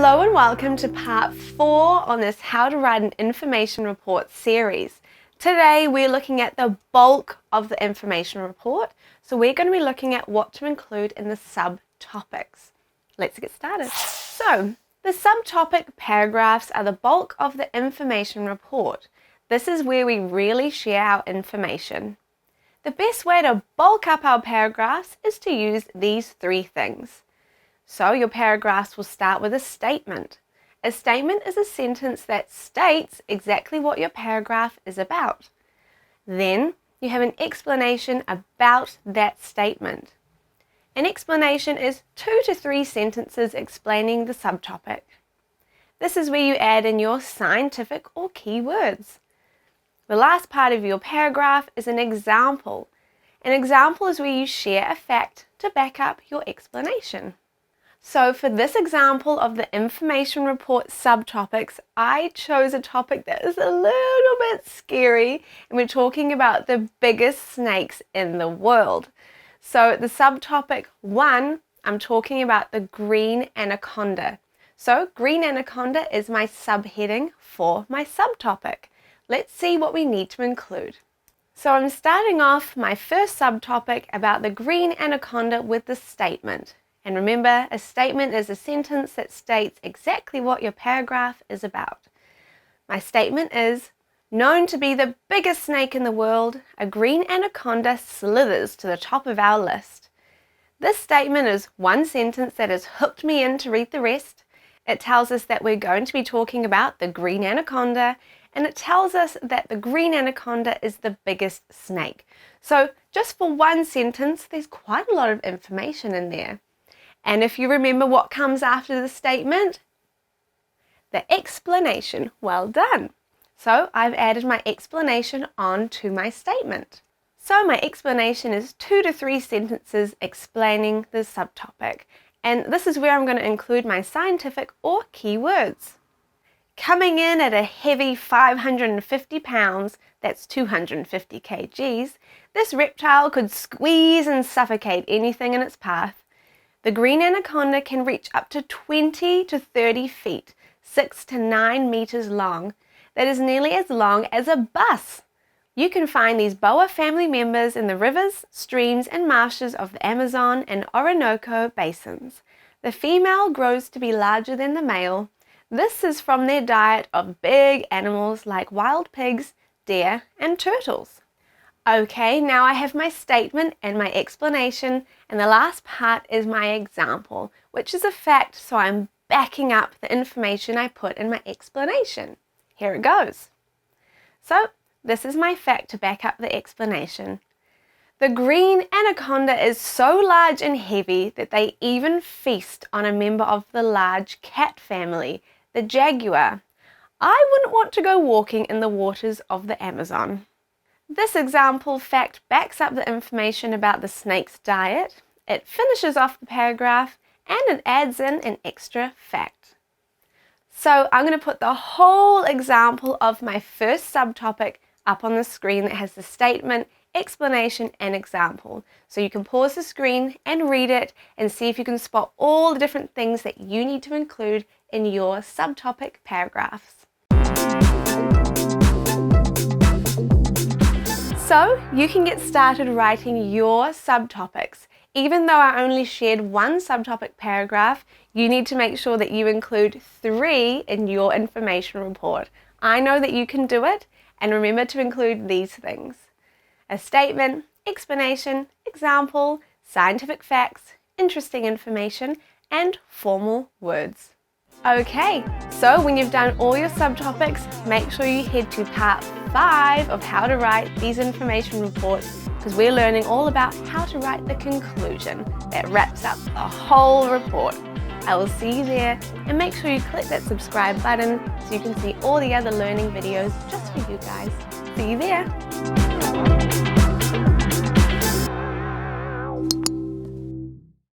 Hello and welcome to part 4 on this How to Write an Information Report series. Today we're looking at the bulk of the information report, so we're going to be looking at what to include in the subtopics. Let's get started. So, the subtopic paragraphs are the bulk of the information report. This is where we really share our information. The best way to bulk up our paragraphs is to use these 3 things. So your paragraphs will start with a statement. A statement is a sentence that states exactly what your paragraph is about. Then you have an explanation about that statement. An explanation is 2 to 3 sentences explaining the subtopic. This is where you add in your scientific or keywords. The last part of your paragraph is an example. An example is where you share a fact to back up your explanation. So for this example of the information report subtopics, I chose a topic that is a little bit scary, and we're talking about the biggest snakes in the world. So the subtopic 1, I'm talking about the green anaconda. So green anaconda is my subheading for my subtopic. Let's see what we need to include. So I'm starting off my first subtopic about the green anaconda with the statement. And remember, a statement is a sentence that states exactly what your paragraph is about. My statement is, known to be the biggest snake in the world, a green anaconda slithers to the top of our list. This statement is one sentence that has hooked me in to read the rest. It tells us that we're going to be talking about the green anaconda, and it tells us that the green anaconda is the biggest snake. So just for one sentence, there's quite a lot of information in there. And if you remember what comes after the statement, the explanation. Well done. So I've added my explanation onto my statement. So my explanation is 2 to 3 sentences explaining the subtopic. And this is where I'm going to include my scientific or keywords. Coming in at a heavy 550 pounds, that's 250 kgs, this reptile could squeeze and suffocate anything in its path. The green anaconda can reach up to 20 to 30 feet, 6 to 9 meters long. That is nearly as long as a bus. You can find these boa family members in the rivers, streams and marshes of the Amazon and Orinoco basins. The female grows to be larger than the male. This is from their diet of big animals like wild pigs, deer and turtles. Okay, now I have my statement and my explanation, and the last part is my example, which is a fact, so I'm backing up the information I put in my explanation. Here it goes. So, this is my fact to back up the explanation. The green anaconda is so large and heavy that they even feast on a member of the large cat family, the jaguar. I wouldn't want to go walking in the waters of the Amazon. This example fact backs up the information about the snake's diet, it finishes off the paragraph, and it adds in an extra fact. So I'm going to put the whole example of my first subtopic up on the screen that has the statement, explanation, and example. So you can pause the screen and read it and see if you can spot all the different things that you need to include in your subtopic paragraphs. So you can get started writing your subtopics. Even though I only shared one subtopic paragraph, you need to make sure that you include 3 in your information report. I know that you can do it, and remember to include these things: a statement, explanation, example, scientific facts, interesting information, and formal words. Okay, so when you've done all your subtopics, make sure you head to part 5 of how to write these information reports, because we're learning all about how to write the conclusion that wraps up the whole report. I will see you there, and make sure you click that subscribe button so you can see all the other learning videos just for you guys. See you there.